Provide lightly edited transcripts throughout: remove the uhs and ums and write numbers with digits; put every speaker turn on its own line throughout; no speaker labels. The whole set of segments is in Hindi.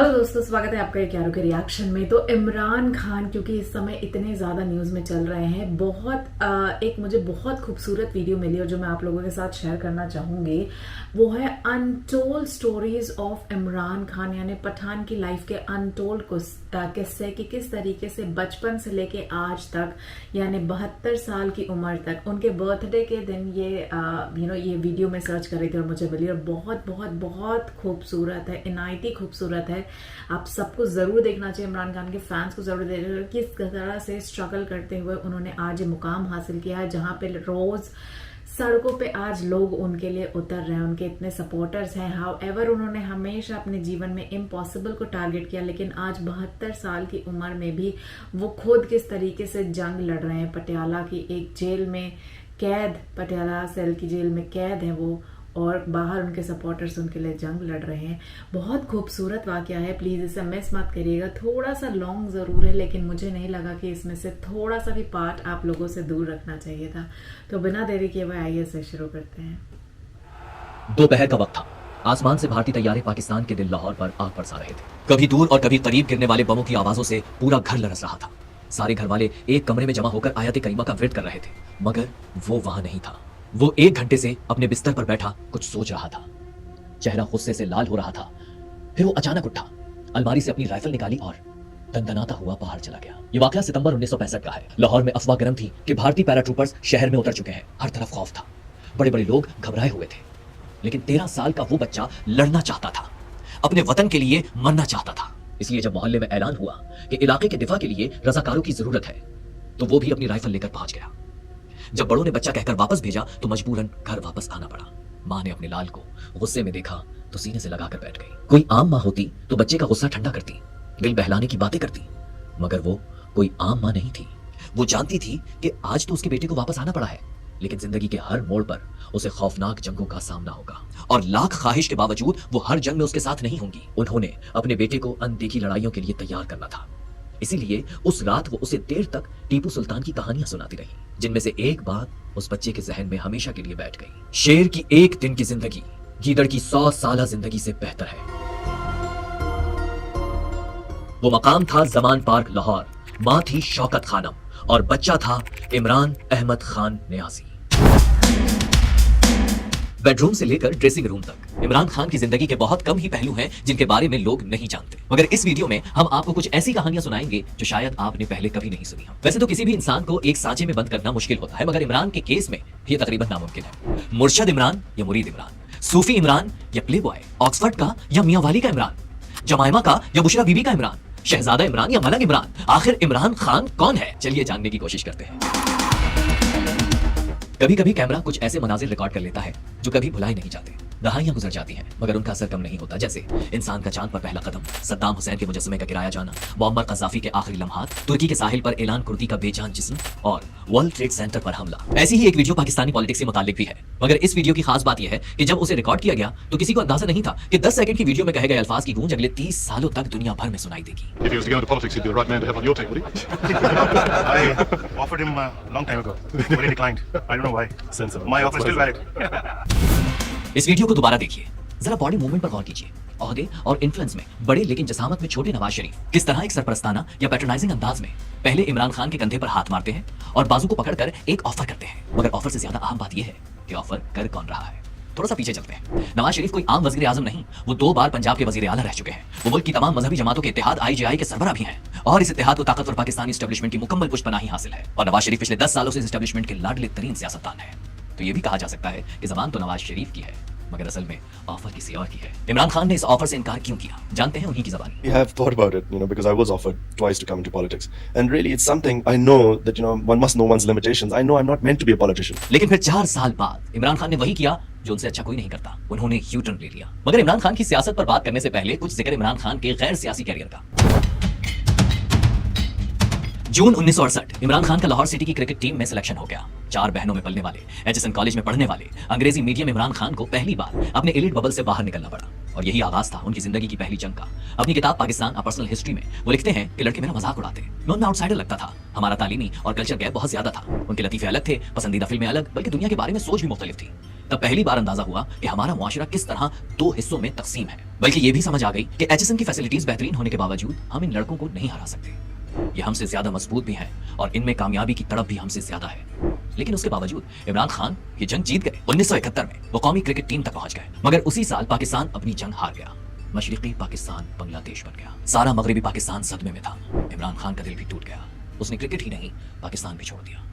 हेलो दोस्तों, स्वागत है आपका एक यारों के रिएक्शन में। तो इमरान खान क्योंकि इस समय इतने ज़्यादा न्यूज़ में चल रहे हैं, एक मुझे बहुत खूबसूरत वीडियो मिली और जो मैं आप लोगों के साथ शेयर करना चाहूँगी वो है untold stories of Imran Khan, यानी पठान की लाइफ के अनटोल्ड किस्से कि किस तरीके से बचपन से लेके आज तक यानी 72 साल की उम्र तक, उनके बर्थडे के दिन ये वीडियो में सर्च कर रही थी और मुझे मिली और बहुत बहुत बहुत खूबसूरत है, इनायती खूबसूरत है। आप सबको जरूर देखना चाहिए, इमरान खान के फैंस को जरूर देखना चाहिए किस तरह से स्ट्रगल करते हुए उन्होंने आज ये मुकाम हासिल किया है जहां पे रोज सड़कों पे आज लोग उनके लिए उतर रहे हैं, उनके इतने सपोर्टर्स हैं। हाउएवर उन्होंने हमेशा अपने जीवन में इम्पॉसिबल को टारगेट किया, लेकिन आज 72 साल की उम्र में भी वो खुद किस तरीके से जंग लड़ रहे हैं। पटियाला की एक जेल में कैद, पटियाला सेल की जेल में कैद है वो, और बाहर उनके सपोर्टर्स उनके लिए जंग लड़ रहे हैं। बहुत खूबसूरत वाकया है, प्लीज़ इसे मिस मत करिएगा। थोड़ा सा लॉन्ग ज़रूर है, लेकिन मुझे नहीं लगा कि इसमें से थोड़ा सा भी पार्ट आप लोगों से दूर रखना चाहिए था। तो बिना देरी किए हुए आइए इसे शुरू करते हैं।
दोपहर का वक्त था। आसमान से भारतीय तैयारे पाकिस्तान के दिल लाहौर पर आग बरसा रहे थे। कभी दूर और कभी करीब गिरने वाले बमों की आवाजों से पूरा घर लरस रहा था। सारे घर वाले एक कमरे में जमा होकर आयत करीमा का विर्द कर रहे थे, मगर वो वहां नहीं था। वो 1 घंटे से अपने बिस्तर पर बैठा कुछ सोच रहा था। चेहरा गुस्से से लाल हो रहा था। फिर वो अचानक उठा, अलमारी से अपनी राइफल निकाली और दंदनाता हुआ बाहर चला गया। ये वाकया सितंबर 1965 का है। लाहौर में अफवाह गर्म थी कि भारतीय पैराट्रूपर्स शहर में उतर चुके हैं। हर तरफ खौफ था, बड़े बड़े लोग घबराए हुए थे। लेकिन 13 साल का वो बच्चा लड़ना चाहता था, अपने वतन के लिए मरना चाहता था। इसलिए जब मोहल्ले में ऐलान हुआ कि इलाके के दिफा के लिए रजाकारों की जरूरत है, तो वो भी अपनी राइफल लेकर पहुंच गया। जब बड़ों ने बच्चा कहकर वापस भेजा तो मजबूरन घर वापस आना पड़ा। मां ने अपने लाल को गुस्से में देखा तो सीने से लगाकर बैठ गई। कोई आम मां होती तो बच्चे का गुस्सा ठंडा करती, दिल बहलाने की बातें करती, मगर वो कोई आम मां नहीं थी। वो जानती थी कि आज तो उसके बेटे को वापस आना पड़ा है, लेकिन जिंदगी के हर मोड़ पर उसे खौफनाक जंगों का सामना होगा और लाख ख्वाहिश के बावजूद वो हर जंग में उसके साथ नहीं होंगी। उन्होंने अपने बेटे को अनदेखी लड़ाइयों के लिए तैयार करना था। इसीलिए उस रात वो उसे देर तक टीपू सुल्तान की कहानियां सुनाती रही, जिनमें से एक बात उस बच्चे के जहन में हमेशा के लिए बैठ गई। शेर की एक दिन की जिंदगी गीदड़ की 100 साल जिंदगी से बेहतर है। वो मकाम था जमान पार्क लाहौर, मां थी शौकत खानम और बच्चा था इमरान अहमद खान न्याजी। बेडरूम से लेकर ड्रेसिंग रूम तक इमरान खान की जिंदगी के बहुत कम ही पहलू हैं जिनके बारे में लोग नहीं जानते, मगर इस वीडियो में हम आपको कुछ ऐसी कहानियां सुनाएंगे जो शायद आपने पहले कभी नहीं सुनी हो। वैसे तो किसी भी इंसान को एक सांचे में बंद करना मुश्किल होता है, मगर इमरान के केस में यह तकरीबन नामुमकिन है। मुर्शद इमरान या मुरीद इमरान, सूफी इमरान या प्ले बॉय, ऑक्सफर्ड का या मियां वाली का इमरान, जमाइमा का या बुशरा बीबी का इमरान, शहजादा इमरान या मलंग इमरान, आखिर इमरान खान कौन है? चलिए जानने की कोशिश करते हैं। कभी कभी कैमरा कुछ ऐसे मनाजिर रिकॉर्ड कर लेता है जो कभी भुलाए नहीं जाते। दहाइयां गुजर जाती हैं, मगर उनका असर कम नहीं होता। जैसे इंसान का चांद पर पहला कदम, सद्दाम हुसैन के मुजस्समे का गिराया जाना, मुअम्मर कज़ाफी के आखिरी लम्हात, तुर्की के साहिल पर एलान कुर्दी का बेजान जिस्म और वर्ल्ड ट्रेड सेंटर पर हमला। ऐसी ही एक वीडियो पाकिस्तानी पॉलिटिक्स से मुताल्लिक भी है, मगर इस वीडियो की खास बात यह है कि जब उसे रिकॉर्ड किया गया तो किसी को अंदाजा नहीं था कि 10 सेकंड की वीडियो में कहे गए अल्फाज की गूंज अगले 30 सालों तक दुनिया भर में सुनाई देगी।
If he was to go into politics, he'd be the right man to have on your team, would he?
I offered him a long time ago, but he declined. I don't know why.
Sensible.
My offer is still valid.
इस वीडियो को दोबारा देखिए, जरा बॉडी मूवमेंट पर गौर कीजिए। ओहदे और इन्फ्लुएंस में बड़े लेकिन जसामत में छोटे नवाज शरीफ किस तरह एक सरपरस्ताना या पैट्रोनाइजिंग अंदाज में पहले इमरान खान के कंधे पर हाथ मारते हैं और बाजू को पकड़कर एक ऑफर करते हैं, मगर ऑफर से ज्यादा अहम बात यह है कि ऑफर कर कौन रहा है। थोड़ा सा पीछे चलते हैं। नवाज शरीफ कोई आम वजीर आजम नहीं, वो 2 बार पंजाब के वजीर आला रह चुके हैं। वो मुल्क की तमाम मजहबी जमातों के इत्तेहाद IJI के सरबराह भी हैं और इस इत्तेहाद को ताकतवर पाकिस्तानी एस्टेब्लिशमेंट की मुकम्मल पुष्पनाही हासिल है। और नवाज शरीफ पिछले 10 सालों से इस एस्टेब्लिशमेंट के लाडले तरीन सियासतदान है। तो ये भी कहा जा सकता है कि जबान तो नवाज शरीफ की है, मगर असल में ऑफर किसी और की है। इमरान खान ने इस ऑफर से इनकार क्यों किया, जानते हैं उन्हीं की ज़बानी।
I have thought about it, because I was offered twice to come into politics, and really it's something I know that one must know one's limitations. I know I'm not meant to be a politician.
लेकिन फिर 4 साल बाद इमरान खान ने वही किया जो उनसे अच्छा कोई नहीं करता, उन्होंने यू टर्न ले लिया। मगर इमरान खान की सियासत पर बात करने से पहले कुछ जिक्र इमरान खान के गैर सियासी कैरियर का। जून 1968 इमरान खान का लाहौर सिटी की क्रिकेट टीम में सिलेक्शन हो गया। 4 बहनों में पलने वाले, HSN कॉलेज में पढ़ने वाले, अंग्रेजी मीडियम इमरान खान को पहली बार अपने एलिट बबल से बाहर निकलना पड़ा और यही आगाज था उनकी जिंदगी की पहली जंग का। अपनी किताब पाकिस्तान अ पर्सनल हिस्ट्री में वो लिखते हैं कि लड़के मेरा मजाक उड़ाते, मैं उनमें आउटसाइडर लगता था। हमारा तालीमी और कल्चर गैप बहुत ज्यादा था। उनके लतीफे अलग थे, पसंदीदा फिल्में अलग, बल्कि दुनिया के बारे में सोच भी मुख्तलिफ थी। तब पहली बार अंदाजा हुआ कि हमारा मुआशरा किस तरह दो हिस्सों में तकसीम है। बल्कि ये भी समझ आ गई कि एचएसएन की फैसिलिटीज बेहतरीन होने के बावजूद हम इन लड़कों को नहीं हरा सकते। ये हमसे ज्यादा मजबूत भी हैं और इनमें कामयाबी की तड़प भी हमसे ज्यादा है। लेकिन उसके बावजूद इमरान खान ये जंग जीत गए। 1971 में वो कौमी क्रिकेट टीम तक पहुंच गए, मगर उसी साल पाकिस्तान अपनी जंग हार गया। मशरिकी पाकिस्तान बांग्लादेश बन गया। सारा मगरबी पाकिस्तान सदमे में था। इमरान खान का दिल भी टूट गया। उसने क्रिकेट ही नहीं, पाकिस्तान भी छोड़ दिया।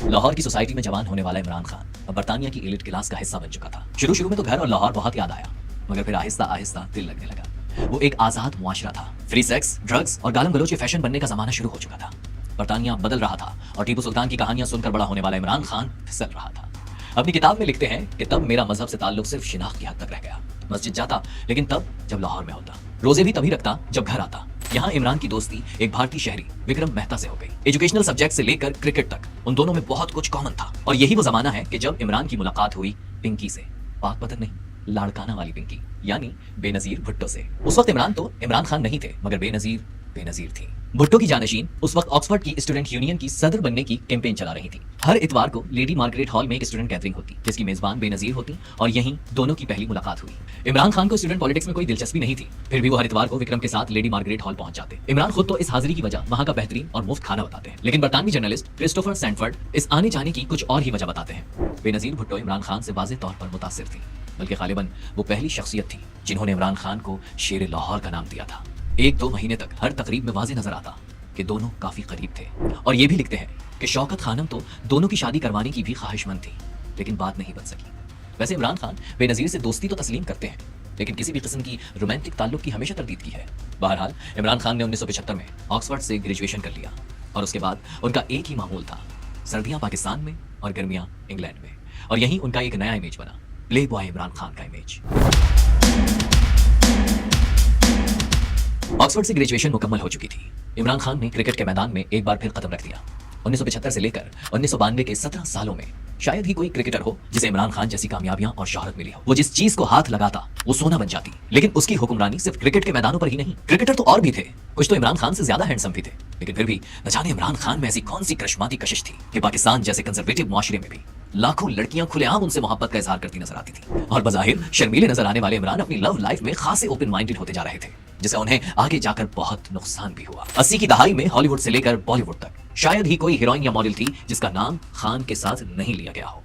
लाहौर की सोसाइटी में जवान होने वाला इमरान खान अब बरतानिया की एलिट क्लास का हिस्सा बन चुका था। शुरू में तो घर और लाहौर बहुत याद आया, मगर फिर आहिस्ता आहिस्ता दिल लगने लगा। वो एक आजाद मुआशरा था। फ्री सेक्स, ड्रग्स और गालम गलोच के फैशन बनने का जमाना शुरू हो चुका था। बरतानिया बदल रहा था और टीपू सुल्तान की कहानियां सुनकर बड़ा होने वाला इमरान खान फिसल रहा था। अपनी किताब में लिखते हैं कि तब मेरा मजहब से ताल्लुक सिर्फ शिनाख्त की हद तक रह गया। मस्जिद जाता, लेकिन तब जब लाहौर में होता। रोजे भी तभी रखता जब घर आता। यहाँ इमरान की दोस्ती एक भारतीय शहरी विक्रम मेहता से हो गई। एजुकेशनल सब्जेक्ट से लेकर क्रिकेट तक उन दोनों में बहुत कुछ कॉमन था। और यही वो जमाना है कि जब इमरान की मुलाकात हुई पिंकी से, पाक पतन नहीं, लाड़काना वाली पिंकी, यानी बेनजीर भुट्टो से। उस वक्त इमरान तो इमरान खान नहीं थे, मगर बेनजीर थी। भुट्टो की जानशीन उस वक्त ऑक्सफोर्ड की स्टूडेंट यूनियन की सदर बनने की कैंपेन चला रही थी। हर इतवार को लेडी मार्गरेट हॉल में एक स्टूडेंट गैदरिंग होती, जिसकी मेजबान बेनजीर होती और यहीं दोनों की पहली मुलाकात हुई। इमरान खान को स्टूडेंट पॉलिटिक्स में कोई दिलचस्पी नहीं थी, फिर भी वो हर इतवार को विक्रम के साथ लेडी मार्गरेट हॉल पहुंच जाते। इमरान खुद तो इस हाजिरी की वजह वहां का बेहतरीन और मुफ्त खाना बताते हैं, लेकिन बरतानवी जर्नलिस्ट क्रिस्टोफर सैंडफर्ड इस आने जाने की कुछ और ही वजह बताते हैं। बेनजीर भुट्टो इमरान खान से वाज़ेह तौर पर मुतासिर थी, बल्कि गालिबन वो पहली शख्सियत थी जिन्होंने इमरान खान को शेर लाहौर का नाम दिया था। 1-2 महीने तक हर तकरीब में वाज़ेह नजर आता कि दोनों काफी करीब थे। और ये भी लिखते हैं कि शौकत खानम तो दोनों की शादी करवाने की भी ख्वाहिशमंद थी, लेकिन बात नहीं बन सकी। वैसे इमरान खान बेनजीर से दोस्ती तो तस्लीम करते हैं, लेकिन किसी भी किस्म की रोमांटिक ताल्लुक की हमेशा तरदीद की है। बहरहाल इमरान खान ने 1975 में ऑक्सफोर्ड से ग्रेजुएशन कर लिया और उसके बाद उनका एक ही मामूल था, सर्दियां पाकिस्तान में और गर्मियां इंग्लैंड में। और यहीं उनका एक नया इमेज बना, प्ले बॉय इमरान खान का इमेज। ऑक्सफोर्ड से ग्रेजुएशन मुकम्मल हो चुकी थी। इमरान खान ने क्रिकेट के मैदान में एक बार फिर कदम रख दिया। 1975 से लेकर 1992 के 17 सालों में शायद ही कोई क्रिकेटर हो जिसे इमरान खान जैसी कामयाबियां और शोहरत मिली हो। वो जिस चीज को हाथ लगाता वो सोना बन जाती। लेकिन उसकी हुक्मरानी सिर्फ क्रिकेट के मैदानों पर ही नहीं, क्रिकेटर तो और भी थे, कुछ तो इमरान खान से ज्यादा हैंडसम भी थे। लेकिन फिर भी न जाने इमरान खान में ऐसी कौन सी करिश्माती कशिश थी कि पाकिस्तान जैसे कंजर्वेटिव मुआशरे में भी लाखों लड़कियां खुलेआम उनसे मोहब्बत का इजहार करती नजर आती थी। और बजाहिर शर्मीले नजर आने वाले इमरान अपनी लव लाइफ में खासे ओपन माइंडेड होते जा रहे थे, जिसे उन्हें आगे जाकर बहुत नुकसान भी हुआ। 80 की दहाई में हॉलीवुड से लेकर बॉलीवुड तक शायद ही कोई हीरोइन या मॉडल थी जिसका नाम खान के साथ नहीं लिया गया हो।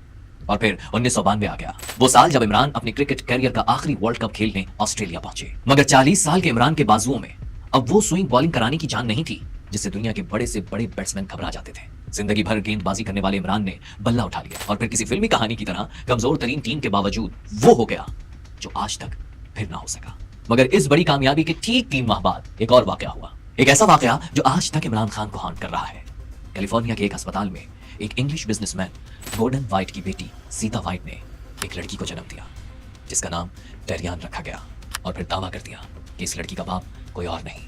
और फिर 1992 आ गया, वो साल जब इमरान अपने क्रिकेट कैरियर का आखिरी वर्ल्ड कप खेलने ऑस्ट्रेलिया पहुंचे। मगर 40 साल के इमरान के बाजुओं में अब वो स्विंग बॉलिंग कराने की जान नहीं थी जिससे दुनिया के बड़े से बड़े बैट्समैन घबरा जाते थे। जिंदगी भर गेंदबाजी करने वाले इमरान ने बल्ला उठा लिया और फिर किसी फिल्मी कहानी की तरह कमजोर तरीन टीम के बावजूद वो हो गया जो आज तक फिर ना हो सका। मगर इस बड़ी कामयाबी के ठीक 3 माह बाद एक और वाकया हुआ, एक ऐसा वाकया जो आज तक इमरान खान को हॉन्ट कर रहा है। कैलिफोर्निया के एक अस्पताल में एक इंग्लिश बिजनेसमैन गोर्डन वाइट की बेटी सीता वाइट ने एक लड़की को जन्म दिया जिसका नाम टेरियान रखा गया और फिर दावा कर दिया कि इस लड़की का बाप कोई और नहीं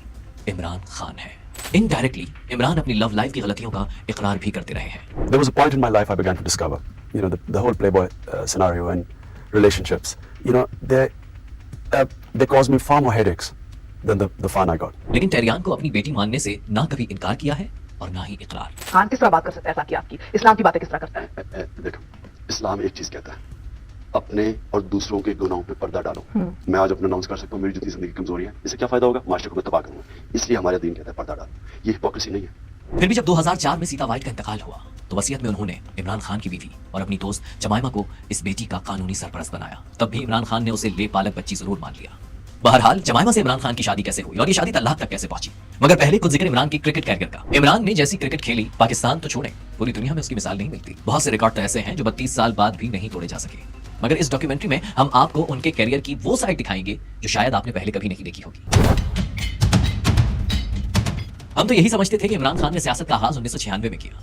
इमरान खान है। इनडायरेक्टली इमरान अपनी लव लाइफ की गलतियों का इकरार भी करते रहे हैं।
There was a point in my life I began to discover, the whole Playboy scenario and relationships. They caused me far more headaches than the fun I got.
लेकिन टेरियान को अपनी बेटी मानने से ना कभी इनकार किया है और ना ही इकरार।
खान किस तरह बात कर सकता है ऐसा कि आपकी इस्लाम की बातें किस तरह करता है?
देखो, इस्लाम एक चीज कहता है, अपने और दूसरों के गुनाहों पे पर्दा डालो। मैं आज अपना अनाउंस कर सकता हूँ मेरी जितनी जिंदगी कमजोरी है, इससे क्या फायदा होगा? माशरे को मैं तबाह करूंगा। इसलिए हमारा दीन कहता है पर्दा डालो। ये हिपोक्रेसी नहीं है।
फिर भी जब 2004 में सीता वाइट का इंतकाल हुआ तो वसीयत में उन्होंने इमरान खान की बीवी और अपनी दोस्त जमाइमा को इस बेटी का कानूनी सरपरस्त बनाया। तब भी इमरान खान ने उसे ले पालक बच्ची जरूर मान लिया। बहरहाल जमाइमा से इमरान खान की शादी कैसे हुई और ये शादी तलाक तक कैसे पहुंची, मगर पहले कुछ जिक्र इमरान की क्रिकेट कैरियर का। इमरान ने जैसी क्रिकेट खेली, पाकिस्तान तो छोड़े पूरी दुनिया में उसकी मिसाल नहीं मिलती। बहुत से रिकॉर्ड तो ऐसे हैं जो 32 साल बाद भी नहीं तोड़े जा सके। मगर इस डॉक्यूमेंट्री में हम आपको उनके कैरियर की वो साइड दिखाएंगे जो शायद आपने पहले कभी नहीं देखी होगी। हम तो यही समझते थे कि इमरान खान ने सियासत का आगाज 1996 में किया,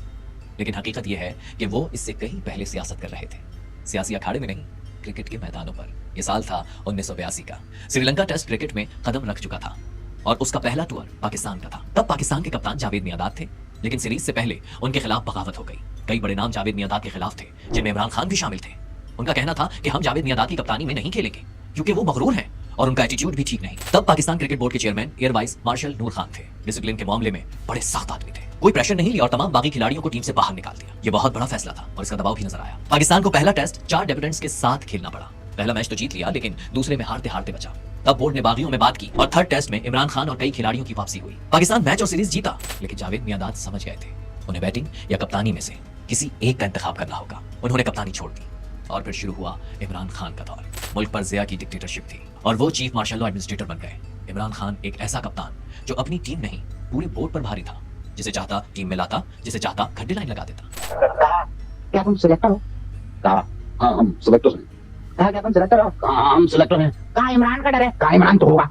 लेकिन हकीकत यह है कि वो इससे कहीं पहले सियासत कर रहे थे। सियासी अखाड़े में नहीं, क्रिकेट के मैदानों पर। यह साल था 1982 का। श्रीलंका टेस्ट क्रिकेट में कदम रख चुका था और उसका पहला टूर पाकिस्तान का था। तब पाकिस्तान के कप्तान जावेद मियांदाद थे, लेकिन सीरीज से पहले उनके खिलाफ बगावत हो गई। कई बड़े नाम जावेद मियांदाद के खिलाफ थे, जिनमें इमरान खान भी शामिल थे। उनका कहना था कि हम जावेद मियांदाद की कप्तानी में नहीं खेलेंगे क्योंकि वो मगरूर हैं और उनका एटीट्यूड भी ठीक नहीं। तब पाकिस्तान क्रिकेट बोर्ड के चेयरमैन एयर वाइस मार्शल नूर खान थे। डिसिप्लिन के मामले में बड़े सख्त आदमी थे। कोई प्रेशर नहीं लिया और तमाम बाकी खिलाड़ियों को टीम से बाहर निकाल दिया। ये बहुत बड़ा फैसला था और इसका दबाव भी नजर आया। पाकिस्तान को पहला टेस्ट 4 डेब्यूटेंट्स के साथ खेलना पड़ा। पहला मैच तो जीत लिया, लेकिन दूसरे में हारते हारते बचा। तब बोर्ड ने बागियों में बात की और थर्ड टेस्ट में इमरान खान और कई खिलाड़ियों की वापसी हुई। पाकिस्तान मैच और सीरीज जीता, लेकिन जावेद मियांदाद समझ गए थे उन्हें बैटिंग या कप्तानी में से किसी एक का इंतखाब करना होगा। उन्होंने कप्तानी छोड़ दी और फिर शुरू हुआ इमरान खान का दौर। मुल्क पर जिया की डिक्टेटरशिप थी और वो चीफ मार्शल लॉ एडमिनिस्ट्रेटर बन गए। इमरान खान एक ऐसा कप्तान जो अपनी टीम नहीं पूरे बोर्ड पर भारी था। जिसे चाहता टीम में लाता, जिसे चाहता घंटे लाइन लगा देता।
क्या तुम सिलेक्टर हो? कहा हाँ हम सिलेक्टर हैं। कहा क्या तुम सिलेक्टर हो? कहा हम सिलेक्टर हैं। कहा इमरान का डर है? कहा इमरान तो होगा।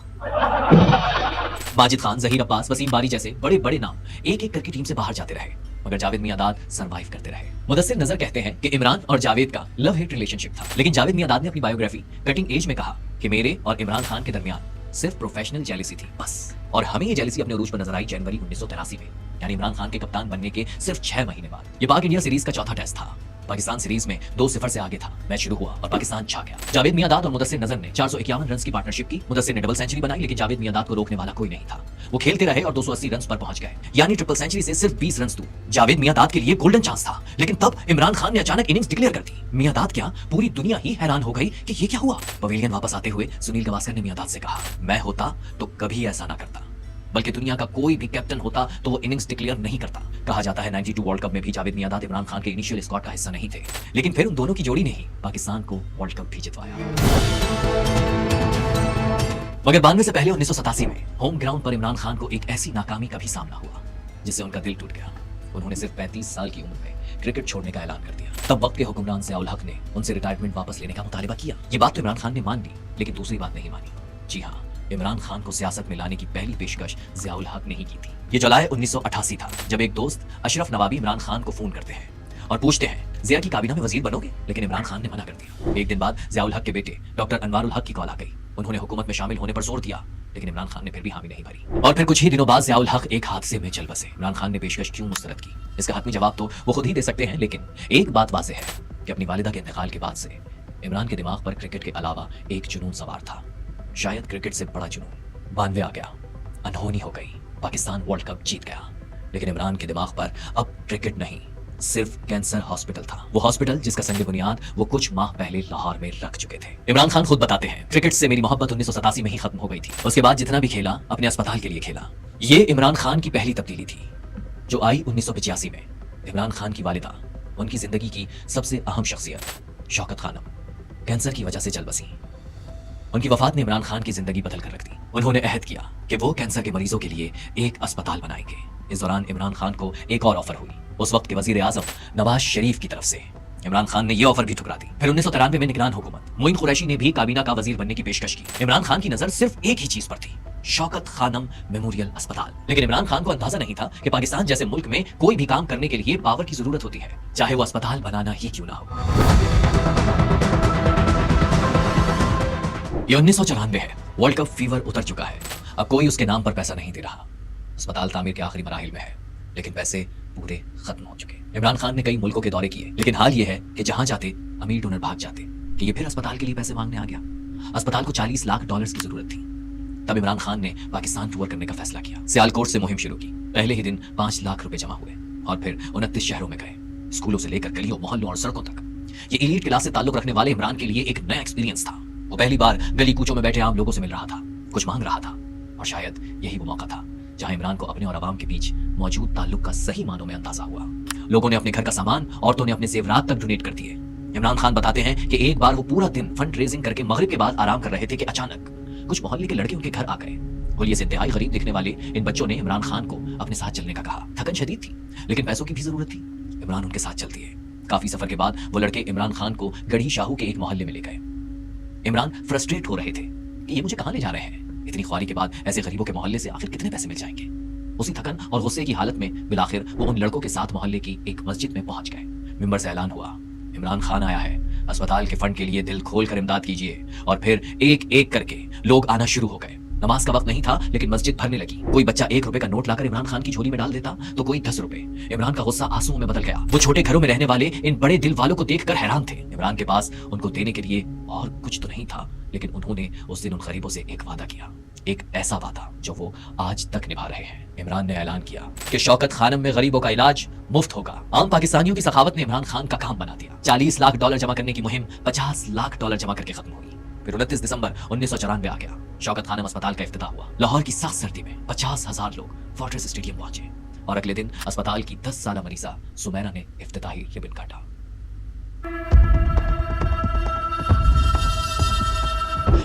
माजिद खान, जहीर अब्बास, वसीम बारी जैसे बड़े बड़े नाम एक एक करके टीम से बाहर जाते रहे, मगर जावेद मियांदाद सरवाइव करते रहे। मुदस्सिर नजर कहते हैं कि इमरान और जावेद का लव हेट रिलेशनशिप था, लेकिन जावेद मियांदाद ने अपनी बायोग्राफी कटिंग एज में कहा कि मेरे और इमरान खान के दरमियान सिर्फ प्रोफेशनल जेलिसी थी बस। और हमें ये जेलिसी अपने उरूज पर नजर आई जनवरी 1983 में, यानी इमरान खान के कप्तान बनने के सिर्फ 6 महीने बाद। ये पाक इंडिया सीरीज का चौथा टेस्ट था। पाकिस्तान सीरीज में 2-0 से आगे था। मैच शुरू हुआ और पाकिस्तान छा गया। जावेद मियांदाद और मुदस्सिर नजर ने 451 रन की पार्टनरशिप की। मुदस्सिर ने डबल सेंचुरी बनाई, लेकिन जावेद मियांदाद को रोकने वाला कोई नहीं था। वो खेलते रहे और 280 रन पर पहुंच गए, यानी ट्रिपल सेंचुरी से सिर्फ 20 रन दूर। जावेद मियांदाद के लिए गोल्डन चांस था, लेकिन तब इमरान खान ने अचानक इनिंग्स डिक्लेयर कर दी। मियांदाद क्या, पूरी दुनिया ही हैरान हो गई कि ये क्या हुआ। पवेलियन वापस आते हुए सुनील गावस्कर ने मियांदाद से कहा, मैं होता तो कभी ऐसा ना करता, बल्कि दुनिया का कोई भी कैप्टन होता तो वो इनिंग्स डिक्लेयर नहीं करता। कहा जाता है 92 वर्ल्ड कप में भी जावेद मियांदाद इमरान खान के इनिशियल स्क्वाड का हिस्सा नहीं थे, लेकिन फिर उन दोनों की जोड़ी ने ही पाकिस्तान को वर्ल्ड कप भी जितवाया। मगर 92 से पहले 1987 में होम ग्राउंड पर इमरान खान को एक ऐसी नाकामी का भी सामना हुआ जिससे उनका दिल टूट गया। उन्होंने सिर्फ 35 साल की उम्र में क्रिकेट छोड़ने का ऐलान कर दिया। तब वक्त के हुक्मरान ज़ियाउल हक ने उनसे रिटायरमेंट वापस लेने का मुतालिबा किया। ये बात तो इमरान खान ने मान ली, लेकिन दूसरी बात नहीं मानी। जी हाँ, इमरान खान को सियासत में लाने की पहली पेशकश ज़ियाउल हक ने ही की थी। ये जुलाई 1988 था, जब एक दोस्त अशरफ नवाबी इमरान खान को फोन करते हैं और पूछते हैं, ज़िया की काबीना में वजीर बनोगे? लेकिन इमरान खान ने मना कर दिया। एक दिन बाद ज़ियाउल हक के बेटे डॉक्टर अनवारुल हक की कॉल आ गई। उन्होंने हुकूमत में शामिल होने पर जोर दिया, लेकिन इमरान खान ने फिर भी हामी नहीं भरी। और फिर कुछ ही दिनों बाद ज़ियाउल हक एक हादसे में चल बसे। इमरान खान ने पेशकश क्यों मुस्तरद की, इसका हतमी जवाब तो वो खुद ही दे सकते हैं, लेकिन एक बात वाज़ेह है कि अपनी वालिदा के इंतकाल के बाद से इमरान के दिमाग पर क्रिकेट के अलावा एक जुनून सवार था, शायद क्रिकेट से बड़ा जुनून। 92 आ गया, अनहोनी हो गई, पाकिस्तान वर्ल्ड कप जीत गया, लेकिन इमरान के दिमाग पर अब क्रिकेट नहीं, सिर्फ कैंसर हॉस्पिटल था। वो हॉस्पिटल जिसका संग बुनियाद वो कुछ माह पहले लाहौर में रख चुके थे। इमरान खान खुद बताते हैं, क्रिकेट से मेरी मोहब्बत 1987 में ही खत्म हो गई थी। उसके बाद जितना भी खेला अपने अस्पताल के लिए खेला। ये इमरान खान की पहली तब्दीली थी जो आई 1985 में। इमरान खान की वालिदा, उनकी जिंदगी की सबसे अहम शख्सियत शौकत खानम, कैंसर की वजह से चल बसी। उनकी वफात ने इमरान खान की जिंदगी बदल कर रख दी। उन्होंने अहद किया कि वो कैंसर के मरीजों के लिए एक अस्पताल बनाएंगे। इस दौरान इमरान खान को एक और ऑफर हुई, उस वक्त के वजीर आजम नवाज शरीफ की तरफ से। इमरान खान ने यह ऑफर भी ठुकरा दी। फिर 1993 में निगरान हुकूमत मोइन कुरैशी ने भी काबीना का वजीर बनने की पेशकश की। इमरान खान की नजर सिर्फ एक ही चीज पर थी, शौकत खानम मेमोरियल अस्पताल। लेकिन इमरान खान को अंदाजा नहीं था कि पाकिस्तान जैसे मुल्क में कोई भी काम करने के लिए पावर की जरूरत होती है, चाहे वो अस्पताल बनाना ही क्यों ना हो। ये 1994 है, वर्ल्ड कप फीवर उतर चुका है। अब कोई उसके नाम पर पैसा नहीं दे रहा। अस्पताल तामीर के आखिरी मराहिल में है, लेकिन पैसे पूरे खत्म हो चुके। इमरान खान ने कई मुल्कों के दौरे किए, लेकिन हाल ये है कि जहां जाते अमीर डोनर भाग जाते कि ये फिर अस्पताल के लिए पैसे मांगने आ गया। अस्पताल को $40 लाख की जरूरत थी। तब इमरान खान ने पाकिस्तान टूर करने का फैसला किया। सियालकोट से मुहिम शुरू की। पहले ही दिन 5 लाख रुपए जमा हुए और फिर 29 शहरों में गए, स्कूलों से लेकर गलियों, मोहल्लों और सड़कों तक। ये एलीट क्लास से ताल्लुक रखने वाले इमरान के लिए एक नया एक्सपीरियंस था। वो पहली बार गली कूचों में बैठे आम लोगों से मिल रहा था, कुछ मांग रहा था, और शायद यही वो मौका था जहां इमरान को अपने और अवाम के बीच मौजूद ताल्लुक का सही मानों में अंदाजा हुआ। लोगों ने अपने घर का सामान, औरतों ने अपने जेवरात तक डोनेट कर दिए। इमरान खान बताते हैं कि एक बार वो पूरा दिन फंड रेजिंग करके मगरिब के बाद आराम कर रहे थे कि अचानक कुछ मोहल्ले के लड़के उनके घर आ गए। हुलिये से इंतहाई गरीब दिखने वाले इन बच्चों ने इमरान खान को अपने साथ चलने का कहा। थकन शदीद थी, लेकिन पैसों की भी जरूरत थी। इमरान उनके साथ चल दिए। काफी सफर के बाद वो लड़के इमरान खान को गढ़ी शाहू के एक मोहल्ले में ले गए। इमरान फ्रस्ट्रेट हो रहे थे कि ये मुझे कहां ले जा रहे हैं। इतनी ख्वारी के बाद ऐसे गरीबों के मोहल्ले से आखिर कितने पैसे मिल जाएंगे। उसी थकन और गुस्से की हालत में बिलाखिर वो उन लड़कों के साथ मोहल्ले की एक मस्जिद में पहुंच गए। मिंबर से ऐलान हुआ, इमरान खान आया है, अस्पताल के फंड के लिए दिल खोल कर इमदाद कीजिए। और फिर एक एक करके लोग आना शुरू हो गए। नमाज का वक्त नहीं था, लेकिन मस्जिद भरने लगी। कोई बच्चा 1 रुपए का नोट लाकर इमरान खान की झोली में डाल देता, तो कोई 10 रुपए। इमरान का गुस्सा आंसुओं में बदल गया। वो छोटे घरों में रहने वाले इन बड़े दिल वालों को देखकर हैरान थे। इमरान के पास उनको देने के लिए और कुछ तो नहीं था, लेकिन उन्होंने उस दिन उन गरीबों से एक वादा किया, एक ऐसा वादा जो वो आज तक निभा रहे हैं। इमरान ने ऐलान किया कि शौकत खानम में गरीबों का इलाज मुफ्त होगा। आम पाकिस्तानियों की सखावत ने इमरान खान का काम बना दिया। $40 लाख जमा करने की मुहिम $50 लाख जमा करके खत्म हुई। फिर 29 दिसंबर 1994 आ गया। शौकत खानम अस्पताल का इफ्तिताह हुआ। लाहौर की सख्त सर्दी में 50,000 लोग फोर्ट्रेस स्टेडियम पहुंचे और अगले दिन अस्पताल की 10 साल मरीजा सुमैरा ने इफ्तिताही रिबन काटा।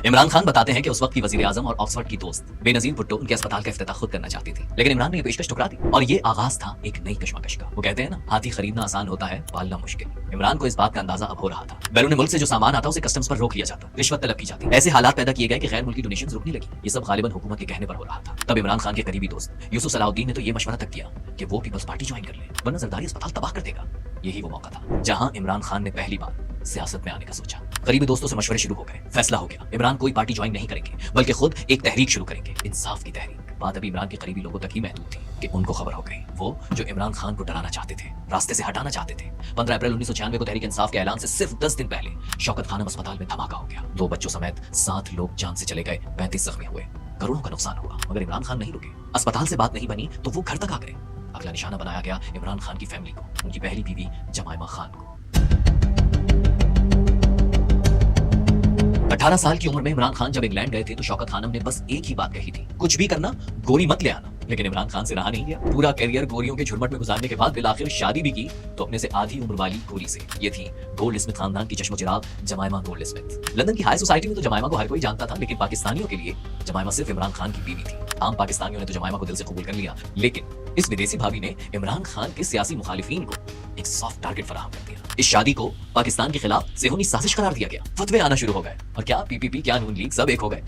इमरान खान बताते हैं कि उस वक्त की वजीर आजम और ऑक्सफोर्ड की दोस्त बेनजीर भुट्टो उनके अस्पताल का इफ्तिताह खुद करना चाहती थी, लेकिन इमरान ने ये पेशकश ठुकरा दी और ये आगाज था एक नई कशमकश का। वो कहते हैं ना, हाथी खरीदना आसान होता है, पालना मुश्किल। इमरान को इस बात का अंदाजा अब हो रहा था। बैरून मुल्क से जो सामान आता उसे कस्टम्स पर रोक लिया जाता, रिश्वत तलब की जाती। ऐसे हालात पैदा किए गए कि गैर मुल्की डोनेशंस रुकने लगी। ये सब गालिबन हुकूमत के कहने पर हो रहा था। तब इमरान खान के करीबी दोस्त यूसुफ सलाहुद्दीन ने तो ये मशवरा तक किया कि वो पीपल्स पार्टी ज्वाइन कर ले, वरना जरदारी अस्पताल तबाह कर देगा। यही वो मौका था जहां इमरान खान ने पहली बार सियासत में आने का सोचा। करीबी दोस्तों से मशवरे शुरू हो गए। फैसला हो गया, इमरान कोई पार्टी ज्वाइन नहीं करेंगे, बल्कि खुद एक तहरीक शुरू करेंगे, इंसाफ की तहरीक। बात अभी इमरान के करीबी लोगों तक ही महदूद थी कि उनको खबर हो गई। वो जो इमरान खान को डराना चाहते थे, रास्ते से हटाना चाहते थे। 15 अप्रैल 1996 को तहरीक इंसाफ के ऐलान से सिर्फ 10 दिन पहले शौकत खानम अस्पताल में धमाका हो गया। 2 बच्चों समेत 7 लोग जान से चले गए, 35 जख्मी हुए, करोड़ों का नुकसान हुआ। मगर इमरान खान नहीं रुके। अस्पताल से बात नहीं बनी तो वो घर तक आ गए। अगला निशाना बनाया गया इमरान खान की फैमिली को, उनकी पहली बीवी जमाइमा खान को। 18 साल की उम्र में इमरान खान जब इंग्लैंड गए थे तो शौकत खानम ने बस एक ही बात कही थी, कुछ भी करना गोरी मत ले आना। लेकिन इमरान खान से रहा नहीं गया। पूरा करियर गोरियों के झुरमट में गुजारने के बाद बिलाखिर शादी भी की तो अपने से आधी उम्र वाली गोरी से। ये थी गोल्ड स्मिथ खानदान की चश्मो-चिराग जमाइमा गोल्ड स्मिथ। लंदन की हाई सोसाइटी में तो जमाइमा को हर कोई जानता था, लेकिन पाकिस्तानियों के लिए जमाइमा सिर्फ इमरान खान की बीवी थी। आम पाकिस्तानियों ने तो जमाइमा को दिल से कबूल कर लिया, लेकिन इस विदेशी भाभी ने इमरान खान के सियासी मुखालिफिन को एक सॉफ्ट टारगेट फराहम कर दिया। इस शादी को पाकिस्तान के खिलाफ सेहूनी साजिश करार दिया गया। फतवे आना शुरू हो गए और क्या पीपीपी, क्या नून लीग, सब एक हो गए।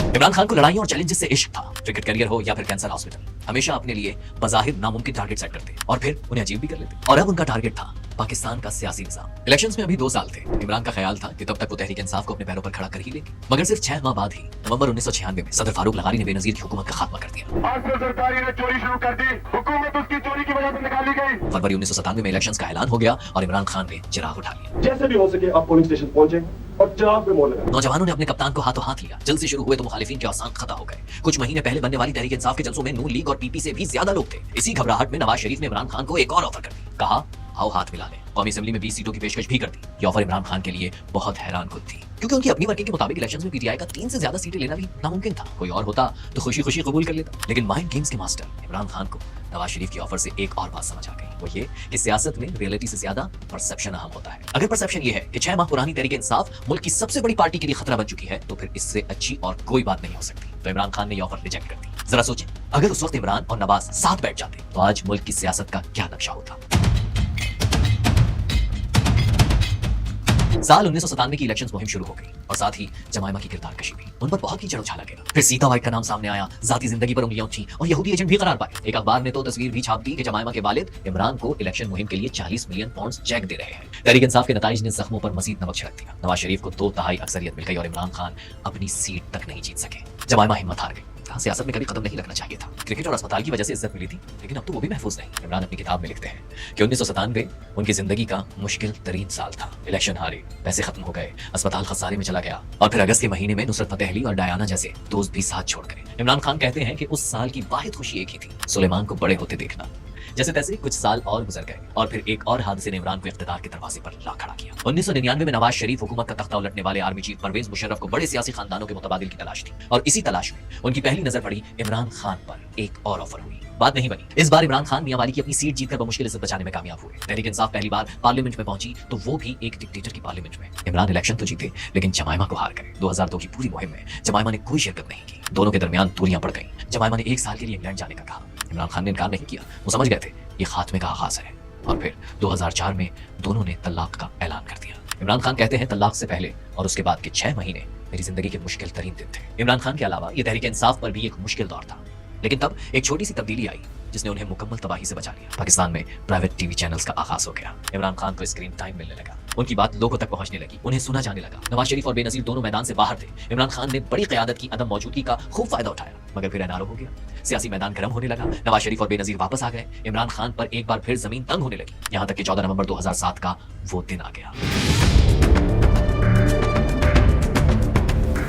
इमरान खान को लड़ाइयों और चैलेंजेस से इश्क था। क्रिकेट करियर हो या फिर कैंसर हॉस्पिटल, हमेशा अपने लिए बजाहिर नामुमकिन टारगेट सेट करते और फिर उन्हें अचीव भी कर लेते। और अब उनका टारगेट था पाकिस्तान का सियासी निजाम। इलेक्शंस में अभी 2 साल थे। इमरान का ख्याल था कि तब तक वो तहरीक इंसाफ को अपने पैरों पर खड़ा कर ही लेंगे। मगर सिर्फ 6 माह बाद ही नवंबर 1996 में सदर फारूक लगारी ने बेनजीर की हुकूमत का खात्मा कर दिया।
आज तो सरकारी ने चोरी शुरू कर दी, हुकूमत उसकी चोरी की वजह से निकाली गई।
फरवरी 1997 में इलेक्शंस का ऐलान हो गया और इमरान खान ने चिराग उठा लिया।
जैसे भी हो सके आप पोलिंग स्टेशन पहुंचे और चिराग पे मोड़ लगा।
नौजवानों ने अपने कप्तान को हाथों हाथ लिया। जल्द से शुरू हुए तो मुखालिफिन के औसान खता हो गए। कुछ महीने पहले बनने वाली तहरीक इंसाफ के जलसों में नून लीग और पीपी से भी ज्यादा लोग थे। इसी घबराहट में नवाज शरीफ ने इमरान खान को एक और ऑफर कर दी। कहा, आओ हाथ मिला लें। कौमी असेंबली में 20 सीटों की पेशकश भी कर दी। ये ऑफर इमरान खान के लिए बहुत हैरान कुन थी, क्योंकि उनकी अपनी वर्किंग के मुताबिक इलेक्शंस में पीटीआई का 3 से ज्यादा सीटें लेना भी नामुमकिन था। कोई और होता तो खुशी खुशी कबूल कर लेता। लेकिन माइंड गेम्स के मास्टर इमरान खान को नवाज शरीफ की ऑफर से एक और बात समझ आ गई, वो ये कि सियासत में रियलिटी से ज्यादा परसेप्शन अहम होता है। अगर परसेप्शन ये है कि 6 माह पुरानी तहरीक इंसाफ मुल्क की सबसे बड़ी पार्टी के लिए खतरा बन चुकी है, तो फिर इससे अच्छी और कोई बात नहीं हो सकती। तो इमरान खान ने ये ऑफर रिजेक्ट कर दी। जरा सोचें, अगर उस वक्त इमरान और नवाज साथ बैठ जाते तो आज मुल्क की सियासत का क्या नक्शा होता। साल 1997 की इलेक्शंस मुहिम शुरू हो गई और साथ ही जमाइमा की किरदार कशी भी। उन पर बहुत कीचड़ उछाला गया। फिर सीता वाइट का नाम सामने आया, जाती जिंदगी पर उंगलियां उठी और यहूदी एजेंट भी करार पाए। एक अखबार ने तो तस्वीर भी छाप दी कि जमाइमा के वालिद इमरान को इलेक्शन मुहिम के लिए 40 मिलियन पाउंड चेक दे रहे हैं। तहरीक इंसाफ के नताइज ने जख्मों पर मजीद नमक छिड़क दिया। नवाज शरीफ को 2/3 अक्सरियत मिल गई और इमरान खान अपनी सीट तक नहीं जीत सके। जमाइमा हिम्मत हार गई। सियासत में कभी कदम नहीं रखना चाहिए था। क्रिकेट और अस्पताल की वजह से इज्जत मिली थी, लेकिन अब तो वो भी महफूज नहीं। इमरान अपनी किताब में लिखते हैं कि 1997 उनकी जिंदगी का मुश्किल तरीन साल था। इलेक्शन हारे, पैसे खत्म हो गए, अस्पताल खसारे में चला गया और फिर अगस्त के महीने में नुसरत फतेह अली और डायना जैसे दोस्त भी साथ छोड़ गए। इमरान खान कहते हैं कि उस साल की वाहिद खुशी एक ही थी, सुलेमान को बड़े होते देखना। जैसे तैसे कुछ साल और गुजर गए और फिर एक और हादसे ने इमरान को इख्तिदार के दरवाजे पर ला खड़ा किया। 1999 में नवाज शरीफ हुकूमत का तख्ता उलटने वाले आर्मी चीफ परवेज मुशर्रफ को बड़े सियासी खानदानों के मुतबादिल की तलाश थी और इसी तलाश में उनकी पहली नजर पड़ी इमरान खान पर। एक और ऑफर हुई, बात नहीं बनी। इस बार इमरान खान मियां वाली की अपनी सीट जीतकर बमुश्किल इज्जत बचाने में कामयाब हुए। तहरीक इंसाफ पहली बार पार्लियामेंट में पहुंची तो वो भी एक डिक्टेटर की पार्लियामेंट में। इमरान इलेक्शन तो जीते लेकिन जमाइमा को हार गए। 2002 की पूरी मुहिम में जमाइमा ने कोई शिरकत नहीं की। दोनों के दरमियान दूरियां बढ़ गई। जमाइमा ने 1 साल के लिए इंग्लैंड जाने का कहा। इमरान खान ने इनकार नहीं किया। वो समझ गए थे ये खात्मे का आगाज है। और फिर 2004 में दोनों ने तलाक का ऐलान कर दिया। इमरान खान कहते हैं, तलाक से पहले और उसके बाद के 6 महीने मेरी जिंदगी के मुश्किल तरीन दिन थे। इमरान खान के अलावा ये तहरीक इंसाफ पर भी एक मुश्किल दौर था, लेकिन तब एक छोटी सी तब्दीली आई जिसने उन्हें मुकम्मल तबाही से बचा लिया। पाकिस्तान में प्राइवेट टीवी चैनल्स का आगाज हो गया। इमरान खान को स्क्रीन टाइम मिलने लगा। उनकी बात लोगों तक पहुंचने लगी, उन्हें सुना जाने लगा। नवाज शरीफ और बेनजीर दोनों मैदान से बाहर थे। इमरान खान ने बड़ी क़यादत की अदम मौजूदगी का खूब फायदा उठाया, मगर फिर एनआरओ हो गया। सियासी मैदान गर्म होने लगा। नवाज शरीफ और बेनजीर वापस आ गए। इमरान खान पर एक बार फिर जमीन तंग होने लगी, यहां तक कि 14 नवंबर 2007 का वो दिन आ गया।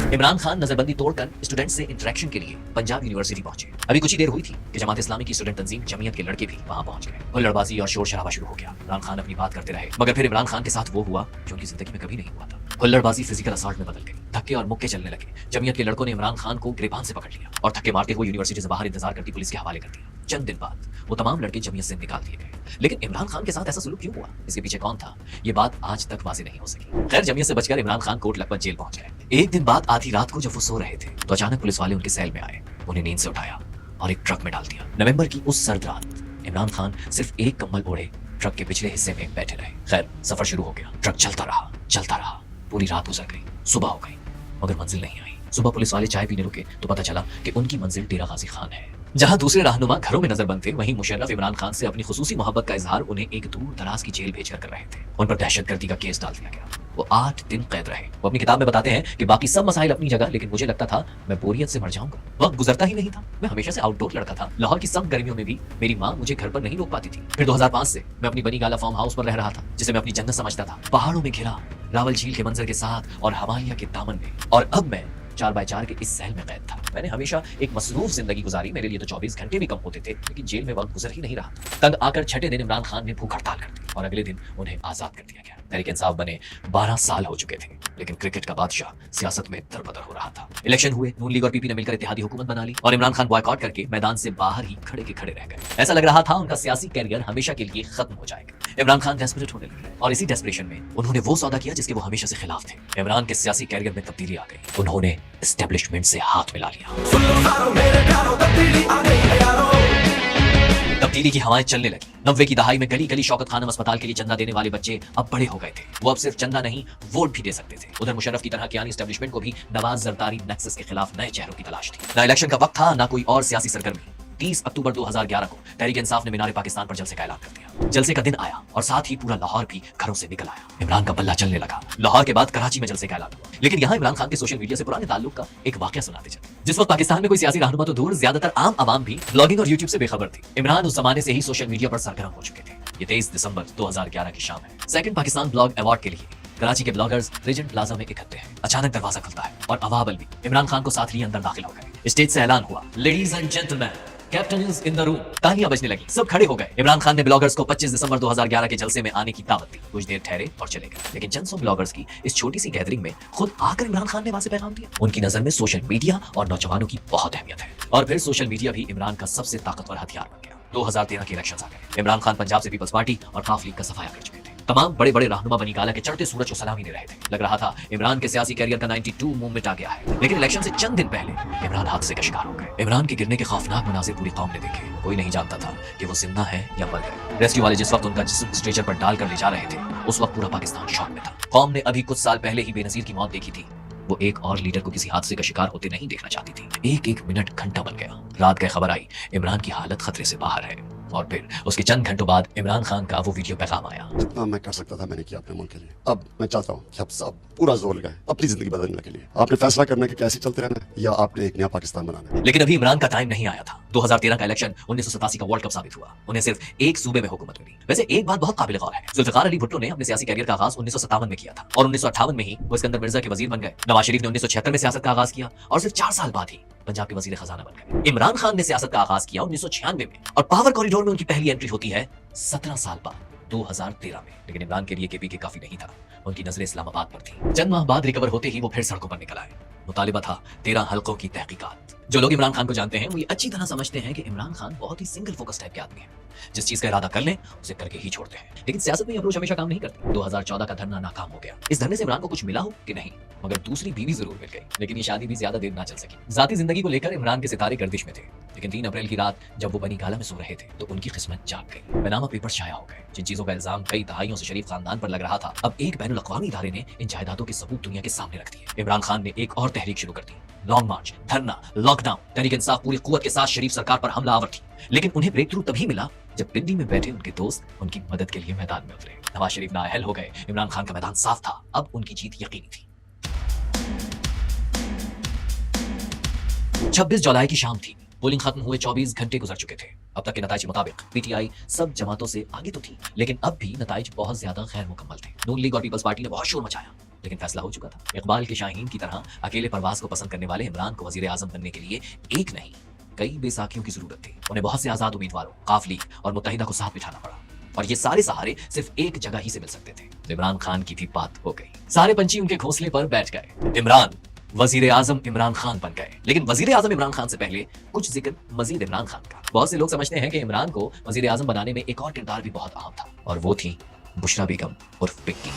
इमरान खान नजरबंदी तोड़कर स्टूडेंट से इंटरेक्शन के लिए पंजाब यूनिवर्सिटी पहुंचे। अभी कुछ ही देर हुई थी कि जमात इस्लामी की स्टूडेंट तंजीम जमीयत के लड़के भी वहां पहुंच गए। हुल्लड़बाजी और शोर शराबा शुरू हो गया। इमरान खान अपनी बात करते रहे, मगर फिर इमरान खान के साथ वो हुआ जो उनकी जिंदगी में कभी नहीं हुआ था। हुल्लड़बाजी फिजिकल असॉल्ट में बदल गई। धक्के और मुक्के चलने लगे। जमीयत के लड़कों ने इमरान खान को गिरबान से पकड़ लिया और धक्के मारते हुए यूनिवर्सिटी से बाहर इंतजार करती पुलिस के हवाले कर दिया। चंद दिन बाद वो तमाम लड़के जमीयत से निकाल दिए गए। लेकिन इमरान खान के साथ ऐसा सुलूक क्यों हुआ, इसके पीछे कौन था, ये बात आज तक वाज़ेह नहीं हो सकी। खैर, जमीयत से बचकर इमरान खान कोट लखपत जेल पहुंच गए। एक दिन बाद आधी रात को जब वो सो रहे थे तो अचानक पुलिस वाले उनके सेल में आए, उन्हें नींद से उठाया और एक ट्रक में डाल दिया। नवंबर की उस सर्द रात इमरान खान सिर्फ एक कंबल ओढ़े ट्रक के पिछले हिस्से में बैठे रहे। खैर, सफर शुरू हो गया। ट्रक चलता रहा। पूरी रात गुजर गई, सुबह हो गई, मगर मंजिल नहीं आई। सुबह पुलिस वाले चाय पीने रुके तो पता चला कि उनकी मंजिल डेरा गाजी खान है। जहां दूसरे रहनुमा घरों में नजरबंद थे, वहीं मुशर्रफ इमरान खान से अपनी खुसूसी मोहब्बत का इजहार उन्हें एक दूर दराज की जेल भेजकर कर रहे थे। उन पर दहशतगर्दी का केस डाल दिया गया। वो 8 दिन कैद रहे। वो अपनी किताब में बताते हैं कि बाकी सब मसाइल अपनी जगह, लेकिन मुझे लगता था मैं बोरियत से मर जाऊंगा। वक्त गुजरता ही नहीं था। मैं हमेशा से आउटडोर लड़का था। लाहौर की सख्त गर्मियों में भी मेरी माँ मुझे घर पर नहीं रोक पाती थी। फिर 2005 से मैं अपनी बनी गाला फार्म हाउस पर रह रहा था, जिसे मैं अपनी जन्नत समझता था। पहाड़ों में घिरा, रावल झील के मंजर के साथ और हिमालय के दामन में। और अब मैं 4x4 के इस सेल में कैद था। मैंने हमेशा एक मसरूफ जिंदगी गुजारी। मेरे लिए तो 24 घंटे भी कम होते थे, लेकिन जेल में वक्त गुजर ही नहीं रहा। तंग आकर छठे दिन इमरान खान ने भूख हड़ताल कर दी और अगले दिन उन्हें आजाद कर दिया गया। तहरीक इंसाफ बने 12 साल हो चुके थे, लेकिन क्रिकेट का बादशाह सियासत में दरबदर हो रहा था। इलेक्शन हुए, नून लीग और पीपी ने मिलकर इत्तेहादी हुकूमत बना ली और इमरान खान बॉयकॉट करके मैदान से बाहर ही खड़े के खड़े रह गए। ऐसा लग रहा था उनका सियासी कैरियर हमेशा के लिए खत्म हो जाएगा। इमरान खान डेस्परेट होने लगे और इसी डेस्परेशन में उन्होंने वो सौदा किया जिसके वो हमेशा से खिलाफ थे। इमरान के सियासी कैरियर में तब्दीली आ गई। उन्होंने एस्टेब्लिशमेंट से हाथ मिला लिया। तब्दीली की हवाएं चलने लगी। 90 की दहाई में गली गली शौकत खानम अस्पताल के लिए चंदा देने वाले बच्चे अब बड़े हो गए थे। वो अब सिर्फ चंदा नहीं, वोट भी दे सकते थे। उधर मुशर्रफ की तरह कियानी एस्टेब्लिशमेंट को भी नवाज जरदारी नेक्सस के खिलाफ नए चेहरों की तलाश थी। ना इलेक्शन का वक्त था, ना कोई और सियासी सरगर्मी। 30 अक्टूबर 2011 को तहरीक इंसाफ ने मीनार पाकिस्तान पर जलसे का ऐलान कर दिया। जलसे का दिन आया और साथ ही पूरा लाहौर भी घरों से निकल आया। इमरान का बल्ला चलने लगा। लाहौर के बाद कराची में जलसे का ऐलान हुआ। लेकिन यहाँ इमरान खान के सोशल मीडिया से पुराने ताल्लुक का एक वाकया सुनाते चले। जिस वक्त पाकिस्तान में कोई सियासी रहनुमा तो दूर, ज्यादातर आम आवाम भी ब्लॉगिंग और यूट्यूब से बेखबर थी। इमरान उस जमाने से ही सोशल मीडिया पर सरगर्म हो चुके थे। ये 23 दिसंबर 2011 की शाम है। सेकंड पाकिस्तान ब्लॉग अवार्ड के लिए कराची के ब्लॉगर्स रीजेंट प्लाजा में इकट्ठे हैं। अचानक दरवाजा खुलता है और अवाबल भी इमरान खान को साथ लिए अंदर दाखिल हो गए। स्टेज से ऐलान हुआ, ladies and gentleman, captain is in the room. तालियां बजने लगी, सब खड़े हो गए। इमरान खान ने ब्लॉगर्स को 25 दिसंबर 2011 के जलसे में आने की दावत दी। कुछ देर ठहरे और चले गए, लेकिन चंद सौ ब्लॉगर्स की इस छोटी सी गैदरिंग में खुद आकर इमरान खान ने वहां से पैगाम दिया। उनकी नजर में सोशल मीडिया और नौजवानों की बहुत अहमियत है। और फिर सोशल मीडिया भी इमरान का सबसे ताकतवर हथियार बन गया। 2013 के इलेक्शन आ गए। इमरान खान पंजाब से पीपल्स पार्टी और काफ लीग का सफाया कर चुके थे। तमाम बड़े बड़े रहनुमा बनी गाला के चढ़ते सूरज को सलामी दे रहे थे। लग रहा था इमरान के सियासी कैरियर का 92 मूवमेंट आ गया है। लेकिन इलेक्शन से चंद दिन पहले इमरान हादसे का शिकार हो गए। इमरान के गिरने के खौफनाक मनाजिर पूरी कौम ने देखे। कोई नहीं जानता था कि वो जिंदा है या मर गए। रेस्क्यू वाले जिस वक्त उनका जिस्म स्ट्रेचर पर डालकर ले जा रहे थे, उस वक्त पूरा पाकिस्तान शॉक में था। कौम ने अभी कुछ साल पहले ही बेनजीर की मौत देखी थी। वो एक और लीडर को किसी हादसे का शिकार होते नहीं देखना चाहती थी। एक एक मिनट घंटा बन गया। रात गए खबर आई इमरान की हालत खतरे से बाहर है। और फिर उसके चंद घंटों बाद इमरान खान का वो वीडियो पैगाम आया।
जितना मैं कर सकता था मैंने किया अपने मुल्क के लिए। अब मैं चाहता हूँ कि आप सब पूरा जोर लगाएं अपनी जिंदगी बदलने के लिए। आपने फैसला करना है कि कैसे चलते रहना है या आपने एक नया पाकिस्तान बनाना है।
लेकिन अभी इमरान का टाइम नहीं आया था। 2013 का इलेक्शन 1987 का वर्ल्ड कप साबित हुआ। उन्हें सिर्फ एक सूबे में हुकूमत मिली। वैसे एक बात बहुत काबिल गौर है, जुल्फिकार अली भुट्टो ने अपने सियासी कैरियर का आगाज 1957 में किया था और 1958 में ही वो इस्कंदर मिर्जा के वजीर बन गए। नवाज शरीफ ने 1976 में सियासत का आगाज किया और सिर्फ 4 साल बाद ही पंजाब के वजीर खजाना बन गए। इमरान खान ने सियासत का आगाज किया 1996 में और पावर कॉरिडोर में उनकी पहली एंट्री होती है 17 साल बाद 2013 में। लेकिन इमरान के लिए केपी के काफी नहीं था। उनकी नजरें इस्लामाबाद पर थी। चंद माह बाद रिकवर होते ही वो फिर सड़कों पर निकल आए। मुतालिबा था 13 हल्कों की तहकीकात। जो लोग इमरान खान को जानते हैं वो ये अच्छी तरह समझते हैं कि इमरान खान बहुत ही सिंगल फोकस टाइप के आदमी हैं। जिस चीज का इरादा कर लें उसे करके ही छोड़ते हैं। लेकिन सियासत में अप्रोच हमेशा काम नहीं करती। 2014 का धरना नाकाम हो गया। इस धरने से इमरान को कुछ मिला हो कि नहीं, मगर दूसरी बीवी जरूर मिल गई। लेकिन ये शादी भी ज्यादा देर ना चल सकी। जाती जिंदगी को लेकर इमरान के सितारे गर्दिश में थे। लेकिन 3 अप्रैल की रात जब वो बनी गाला में सो रहे थे तो उनकी किस्मत जाग गई। बेनामा पेपर शाया हो गए। जिन चीजों का इल्जाम कई दहाइयों से शरीफ खानदान पर लग रहा था, अब एक बैनुल अक़वामी इदारे ने इन जायदादों के सबूत दुनिया के सामने रख दिए। इमरान खान ने एक और तहरीक शुरू कर दी। लॉन्ग मार्च, धरना, लॉकडाउन। तहरीक इंसाफ पूरी कुव्वत के साथ शरीफ सरकार पर हमला आवर थी। लेकिन उन्हें ब्रेक थ्रू तभी मिला जब पिंडी में बैठे उनके दोस्त उनकी मदद के लिए मैदान में उतरे। नवाज शरीफ नाअहल हो गए। इमरान खान का मैदान साफ था, अब उनकी जीत यकीनी थी। 26 जुलाई की शाम थी। पोलिंग खत्म हुए 24 घंटे गुजर चुके थे। अब तक के नताइज के मुताबिक पीटीआई सब जमातों से आगे तो थी, लेकिन अब भी नताइज बहुत ज्यादा गैर मुकम्मल थे। नून लीग और पीपल्स पार्टी ने बहुत शोर मचाया, लेकिन फैसला हो चुका था। इकबाल के शाहीन की तरह अकेले परवाज को पसंद करने वाले इमरान को वजीर आजम बनने के लिए एक नहीं कई बेसाखियों की जरूरत थी। उन्हें बहुत से आजाद उम्मीदवारों, काफ लीग और मुत्तहिदा को साथ बिठाना पड़ा, और ये सारे सहारे सिर्फ एक जगह ही से मिल सकते थे। तो इमरान खान की भी बात हो गई। सारे पंछी उनके घोंसले पर बैठ गए। इमरान वजीर आजम इमरान खान बन गए। लेकिन वजीर आजम इमरान खान से पहले कुछ जिक्र मजीद इमरान खान का। बहुत से लोग समझते हैं कि इमरान को वजीर आजम बनाने में एक और किरदार भी बहुत अहम था, और वो थी बुशरा बेगम उर्फ पिक्की।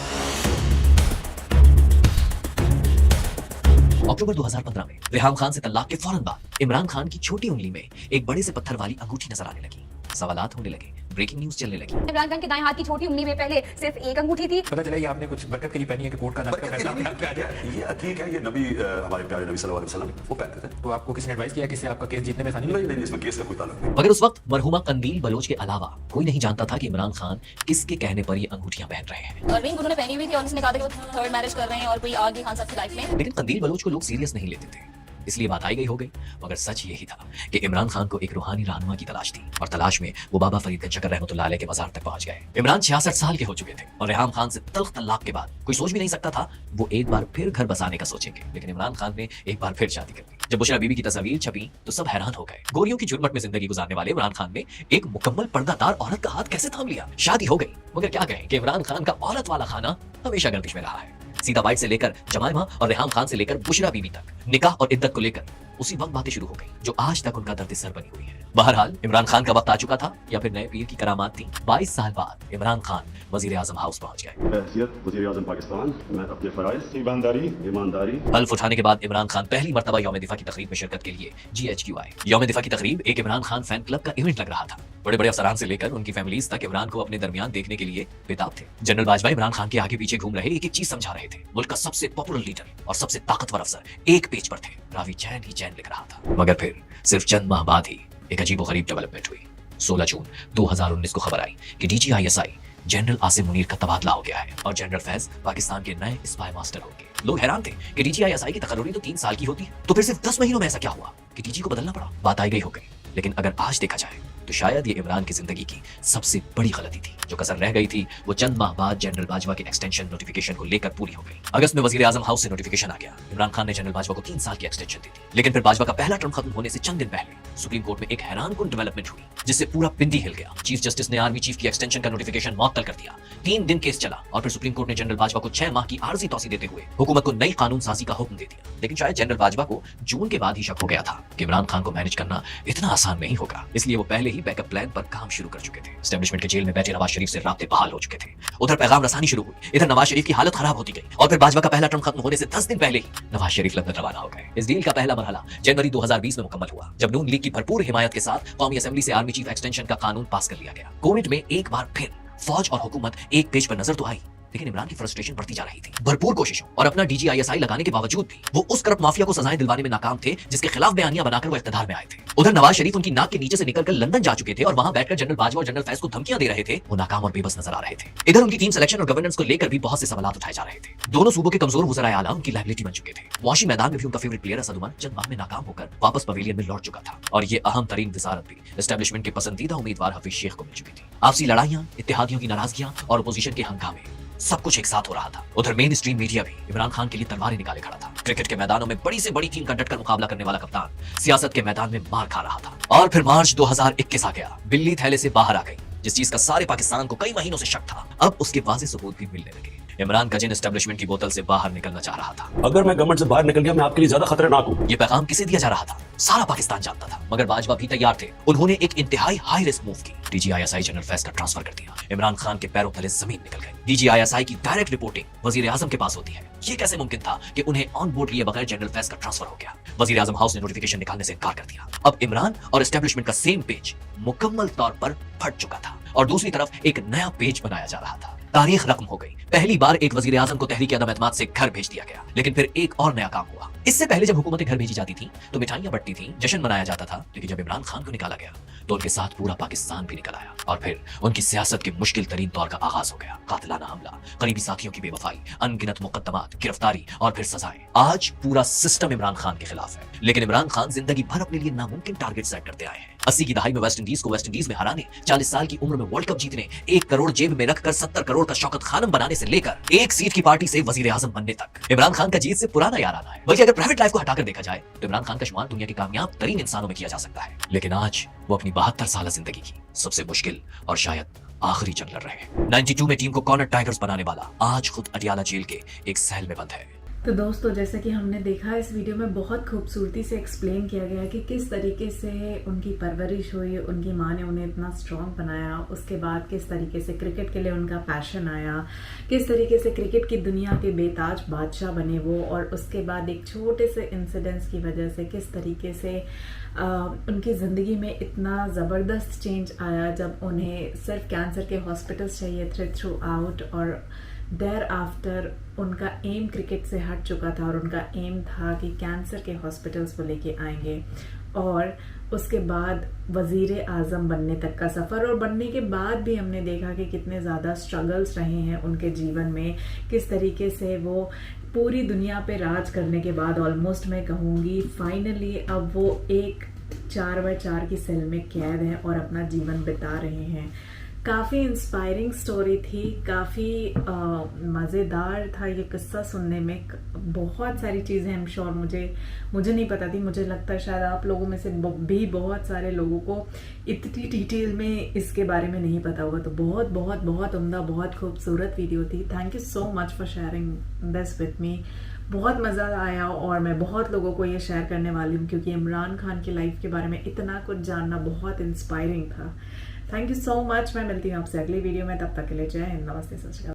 अक्टूबर 2015 में रेहाम खान से तलाक के फौरन बाद इमरान खान की छोटी उंगली में एक बड़े से पत्थर वाली अंगूठी नजर आने लगी। सवालात होने लगे, ब्रेकिंग न्यूज चलने लगी।
इमरान खान के दाएं हाथ की छोटी उंगली में पहले सिर्फ एक अंगूठी थी।
पता चला ये आपने कुछ बरकत के लिए पहनी है कि कोर्ट का
ये अकीक है, ये नबी हमारे प्यारे नबी सल्लल्लाहु अलैहि वसल्लम वो पहनते थे।
तो आपको किसने एडवाइस किया कि इससे आपका केस जीतने में आसानी
नहीं नहीं, इसमें केस का कोई ताल्लुक नहीं।
मगर उस वक्त मरहुमा कंदील बलोच के अलावा कोई नहीं जानता था कि इमरान खान किसके कहने पर ये अंगूठियां पहन रहे हैं।
और रिंग उन्होंने पहनी हुई थी और उसने कहा था कि वो थर्ड मैरिज कर रहे हैं और कोई आगे खान साहब की लाइफ में।
लेकिन कंदील बलोच को लोग सीरियस नहीं लेते थे, इसलिए बात आई गई हो गई। मगर सच यही था कि इमरान खान को एक रूहानी रहनुमा की तलाश थी, और तलाश में वो बाबा फरीद गंज रहमतुल्लाह अलैह के मज़ार तक पहुंच गए। इमरान 66 साल के हो चुके थे, और रेहाम खान से तल्ख तलाक के बाद कोई सोच भी नहीं सकता था वो एक बार फिर घर बसाने का सोचेंगे। लेकिन इमरान खान ने एक बार फिर शादी कर ली। जब बुशरा बीबी की तस्वीर छपी तो सब हैरान हो गए। गोरियों की झुरमट में जिंदगी गुजारने वाले इमरान खान ने एक मुकम्मल पर्दादार औरत का हाथ कैसे थाम लिया। शादी हो गई, मगर क्या कहें कि इमरान खान का औरत वाला खाना हमेशा गर्दिश में रहा है। सीता वाइट से लेकर जमाइमा और रेहाम खान से लेकर बुशरा बीबी तक निकाह और इद्दत को लेकर उसी वक्त बातें शुरू हो गई, जो आज तक उनका दर्द सर बनी हुई है। बहरहाल इमरान खान का वक्त आ चुका था, या फिर नए पीर की करामात थी। 22 साल बाद इमरान खान वजीर आजम हाउस पहुंच गए।
हैसियत वज़ीर आज़म पाकिस्तान मैं अपने फराइज़, ईमानदारी
हल्फ उठाने के बाद इमरान खान पहली मर्तबा यौम दिफा की तकरीब में शिरकत के लिए GHQ आए। यौम दिफा की तकरीब एक इमरान खान फैन क्लब का इवेंट लग रहा था। बड़े बड़े अफसरान से लेकर उनकी फैमिलीज तक इमरान को अपने दरमियान देखने के लिए बेताब थे। जनरल बाजवा इमरान खान के आगे पीछे घूम रहे एक एक चीज समझा रहे थे। मुल्क का सबसे पॉपुलर लीडर और सबसे ताकतवर अफसर एक पेज पर थे। रावी चैन ही चैन लिख रहा था। मगर फिर सिर्फ चंद माह बाद ही एक अजीबोगरीब डेवलपमेंट हुई। 16 जून 2019 को खबर आई कि DGISI जनरल आसिम मुनीर का तबादला हो गया है, और जनरल फैज पाकिस्तान के नए स्पाई मास्टर होंगे। लोग हैरान थे कि DGISI की तकर्री तो 3 साल की होती है, तो फिर सिर्फ 10 महीनों में ऐसा क्या हुआ कि DG को बदलना पड़ा। बात आई गई हो गई, लेकिन अगर आज देखा जाए तो शायद ये इमरान की जिंदगी की सबसे बड़ी गलती थी। जो कसर रह गई थी वो चंद माह बाद जनरल बाजवा के एक्सटेंशन नोटिफिकेशन को लेकर पूरी हो गई। अगस्त में वजीर आजम हाउस से नोटिफिकेशन आ गया। इमरान खान ने जनरल बाजवा को 3 साल की एक्सटेंशन दी थी। लेकिन फिर बाजवा का पहला टर्म खत्म होने से चंद दिन पहले सुप्रीम कोर्ट में एक हैरानकुन डेवलपमेंट हुई, जिससे पूरा पिंडी हिल गया। चीफ जस्टिस ने आर्मी चीफ की एक्सटेंशन का नोटिफिकेशन मुअत्तल कर दिया। 3 दिन केस चला, और फिर सुप्रीम कोर्ट ने जनरल बाजवा को 6 माह की आर्जी तौसी देते हुए हुकूमत को नई कानून साजी का हुक्म दे दिया। लेकिन शायद जनरल बाजवा को जून के बाद ही शक हो गया था कि इमरान खान को मैनेज करना इतना आसान नहीं होगा, इसलिए वो पहले ही बैकअप प्लान पर काम शुरू कर चुके थे। एस्टेब्लिशमेंट के जेल में बैठे नवाज शरीफ से राब्ते बहाल हो चुके थे। उधर पैगाम रसानी शुरू हुई, इधर नवाज शरीफ की हालत खराब होती गई, और फिर बाजवा का पहला टर्म खत्म होने से 10 दिन पहले ही नवाज शरीफ लंदन रवाना हो गए। इस डील का पहला मरहला जनवरी 2020 में मुकम्मल हुआ, जब नून लीग की भरपूर हिमायत के साथ कौमी असेंबली से आर्मी चीफ एक्सटेंशन का कानून पास कर लिया गया। कोविड में एक बार फिर फौज और हुकूमत एक पेज पर नजर तो आई, लेकिन इमरान की फ्रस्ट्रेशन बढ़ती जा रही थी। भरपूर कोशिशों और अपना DGISI लगाने के बावजूद भी वो उस करप्ट माफिया को सजाएं दिलवाने में नाकाम थे, जिसके खिलाफ बयानियां बनाकर वो इख्तियार में आए थे। उधर नवाज शरीफ उनकी नाक के नीचे से निकलकर लंदन जा चुके थे, और वहां बैठकर जनरल बाजवा और जनरल फैज को धमकियां दे रहे थे। वो नाकाम और बेबस नजर आ रहे थे। इधर उनकी टीम सिलेक्शन और गवर्नेंस को लेकर भी बहुत से सवाल उठाए जा रहे थे। दोनों सूबों के कमजोर वज़राए आला उनकी लायबिलिटी बन चुके थे। वाशी मैदान में भी उनका फेवरेट प्लेयर असद उमर चंद माह में नाकाम होकर वापस पवेलियन में लौट चुका था, और ये अहम तरीन वजारत भी एस्टेब्लिशमेंट के पसंदीदा उम्मीदवार हफीज शेख को मिल चुकी थी। आपसी लड़ाइयां, इत्तेहादियों की नाराजगियां और अपोजिशन के हंगामे, सब कुछ एक साथ हो रहा था। उधर मेन स्ट्रीम मीडिया भी इमरान खान के लिए तलवारें निकाले खड़ा था। क्रिकेट के मैदानों में बड़ी से बड़ी टीम का डटकर मुकाबला करने वाला कप्तान सियासत के मैदान में मार खा रहा था। और फिर मार्च 2021 आ गया। बिल्ली थैले से बाहर आ गई। जिस चीज का सारे पाकिस्तान को कई महीनों से शक था, अब उसके वाज़ेह सबूत भी मिलने लगे। इमरान का जिन एस्टेब्लिशमेंट की बोतल से बाहर निकलना चाह रहा था।
अगर मैं गवर्नमेंट से बाहर निकल गया मैं आपके लिए ज्यादा खतरनाक हूँ।
ये पैगाम किसे दिया जा रहा था सारा पाकिस्तान जानता था, मगर बाजवा भी तैयार थे। उन्होंने एक इंतहाई हाई रिस्क मूव की। DGISI जनरल फैज का ट्रांसफर कर दिया। इमरान खान के पैरों तले जमीन निकल गई। DGISI की डायरेक्ट रिपोर्टिंग वजीर आजम के पास होती है। ये कैसे मुमकिन था कि उन्हें ऑन बोर्ड लिए बगैर जनरल फैज का ट्रांसफर हो गया। वजीर आजम हाउस ने नोटिफिकेशन निकालने से इनकार कर दिया। अब इमरान और एस्टेब्लिशमेंट का सेम पेज मुकम्मल तौर पर फट चुका था, और दूसरी तरफ एक नया पेज बनाया जा रहा था। तारीख रकम हो गई। पहली बार एक वजीर आजम को तहरीक अदम एतमाद से घर भेज दिया गया। लेकिन फिर एक और नया काम हुआ। इससे पहले जब हुकूमतें घर भेजी जाती थी तो मिठाइयां बंटती थी, जश्न मनाया जाता था, लेकिन जब इमरान खान को निकाला गया तो उनके साथ पूरा पाकिस्तान भी निकल आया और फिर उनकी सियासत के मुश्किल तरीन दौर का आगाज हो गया। कातिलाना हमला, करीबी साथियों की बेवफाई, अनगिनत मुकद्दमात, गिरफ्तारी और फिर सजाएं। आज पूरा सिस्टम इमरान खान के खिलाफ है, लेकिन इमरान खान जिंदगी भर अपने लिए नामुमकिन टारगेट सेट करते आए हैं। 80 की दहाई में वेस्ट इंडीज को वेस्ट इंडीज में हराने, 40 साल की उम्र में वर्ल्ड कप जीतने, 1 करोड़ जेब में रखकर 70 करोड़ का शौकत खानम बनाने से लेकर 1 सीट की पार्टी से वजीर आजम बनने तक इमरान खान का जीत से पुराना याराना है। बल्कि अगर प्राइवेट लाइफ को हटाकर देखा जाए तो इमरान खान का शुमार दुनिया के कामयाब तरीन इंसानों में किया जा सकता है। लेकिन आज वो अपनी 72 साल जिंदगी की सबसे मुश्किल और शायद आखिरी जंग लड़ रहे हैं। 92 में टीम को कॉर्नर टाइगर्स बनाने वाला आज खुद अडियाला जेल के एक सेल में बंद है।
तो दोस्तों, जैसा कि हमने देखा इस वीडियो में बहुत खूबसूरती से एक्सप्लेन किया गया कि किस तरीके से उनकी परवरिश हुई, उनकी माँ ने उन्हें इतना स्ट्रॉन्ग बनाया, उसके बाद किस तरीके से क्रिकेट के लिए उनका पैशन आया, किस तरीके से क्रिकेट की दुनिया के बेताज बादशाह बने वो, और उसके बाद एक छोटे से इंसिडेंट्स की वजह से किस तरीके से उनकी ज़िंदगी में इतना ज़बरदस्त चेंज आया जब उन्हें सिर्फ कैंसर के हॉस्पिटल्स चाहिए थे थ्रू आउट, और देयर आफ्टर उनका एम क्रिकेट से हट चुका था और उनका एम था कि कैंसर के हॉस्पिटल्स को लेके आएंगे, और उसके बाद वज़ीर आज़म बनने तक का सफ़र, और बनने के बाद भी हमने देखा कि कितने ज़्यादा स्ट्रगल्स रहे हैं उनके जीवन में, किस तरीके से वो पूरी दुनिया पे राज करने के बाद ऑलमोस्ट मैं कहूँगी फाइनली अब वो एक 4x4 की सेल में कैद हैं और अपना जीवन बिता रहे हैं। काफ़ी इंस्पायरिंग स्टोरी थी, काफ़ी मज़ेदार था ये किस्सा सुनने में। बहुत सारी चीज़ें आई एम श्योर मुझे नहीं पता थी, मुझे लगता है शायद आप लोगों में से भी बहुत सारे लोगों को इतनी डिटेल में इसके बारे में नहीं पता होगा। तो बहुत बहुत बहुत उम्दा, बहुत खूबसूरत वीडियो थी। Thank you so much for sharing this with me. बहुत मज़ा आया और मैं बहुत लोगों को ये शेयर करने वाली हूँ क्योंकि इमरान खान की लाइफ के बारे में इतना कुछ जानना बहुत इंस्पायरिंग था। Thank you so much. मैं मिलती हूँ आपसे अगली वीडियो में, तब तक के लिए जय हिंद, नमस्ते, सत श्री अकाल।